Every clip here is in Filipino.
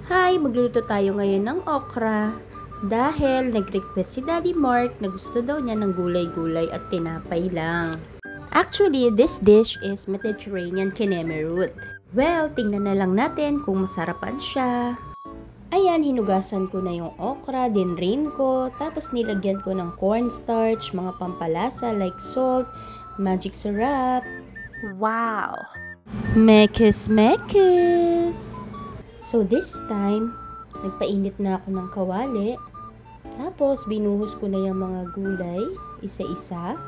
Hi! Magluluto tayo ngayon ng okra dahil nag-request si Daddy Mark na gusto daw niya ng gulay-gulay at tinapay lang. Actually, this dish is Mediterranean kineme root. Well, tingnan na lang natin kung masarapan siya. Ayan, hinugasan ko na yung okra, dinrain ko, tapos nilagyan ko ng cornstarch, mga pampalasa like salt, magic syrup. Wow! Mekis! So this time, nagpainit na ako ng kawali. Tapos binuhos ko na yung mga gulay, isa-isa,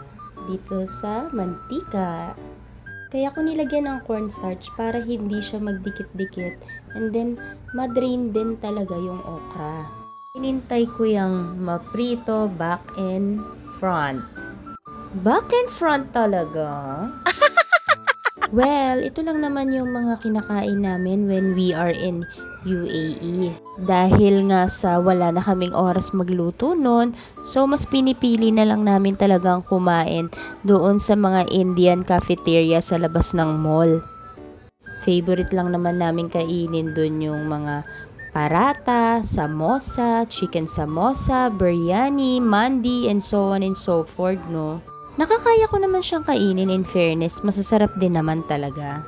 dito sa mantika. Kaya ko nilagyan ng cornstarch para hindi siya magdikit-dikit. And then, madrain din talaga yung okra. Inintay ko yung maprito back and front. Back and front talaga? Well, ito lang naman yung mga kinakain namin when we are in UAE. Dahil nga sa wala na kaming oras magluto nun, so mas pinipili na lang namin talagang kumain doon sa mga Indian cafeteria sa labas ng mall. Favorite lang naman namin kainin doon yung mga parata, samosa, chicken samosa, biryani, mandi, and so on and so forth, no? Nakakaya ko naman siyang kainin, in fairness, masasarap din naman talaga.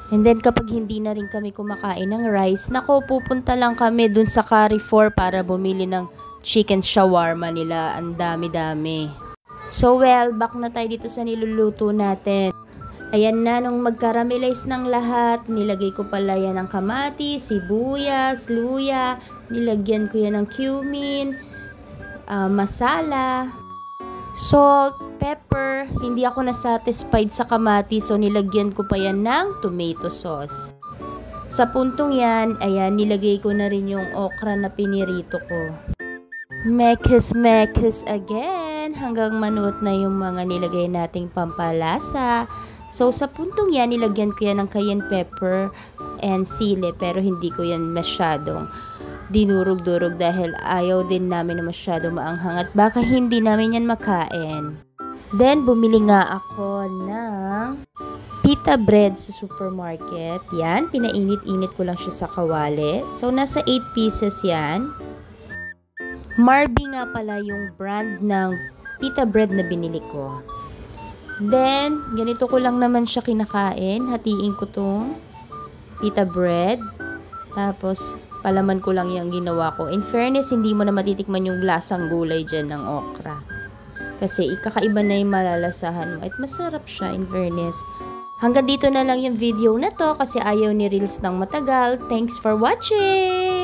And then kapag hindi na rin kami kumakain ng rice, nako, pupunta lang kami dun sa Carrefour para bumili ng chicken shawarma nila. Ang dami-dami. So well, back na tayo dito sa niluluto natin. Ayan na, nung mag-caramelize ng lahat, nilagay ko pala yan ng kamatis, sibuyas, luya, nilagyan ko yan ng cumin, masala, salt, pepper. Hindi ako nasatisfied sa kamatis, so nilagyan ko pa yan ng tomato sauce. Sa puntong yan, ayan, nilagay ko na rin yung okra na pinirito ko. Mekis again, hanggang manuot na yung mga nilagay nating pampalasa. So sa puntong yan, nilagyan ko yan ng cayenne pepper and sili, pero hindi ko yan masyadong dinurog-durog dahil ayaw din namin na masyado maanghang at baka hindi namin yan makain. Then, bumili nga ako ng pita bread sa supermarket. Yan, pinainit-init ko lang siya sa kawali. So, nasa 8 pieces yan. Marby nga pala yung brand ng pita bread na binili ko. Then, ganito ko lang naman siya kinakain. Hatiin ko tong pita bread. Tapos, palaman ko lang yung ginawa ko. In fairness, hindi mo na matitikman yung lasang gulay dyan ng okra. Kasi ikakaiba na yung malalasahan mo. At masarap siya, in fairness. Hanggang dito na lang yung video na to kasi ayaw ni Reels ng matagal. Thanks for watching!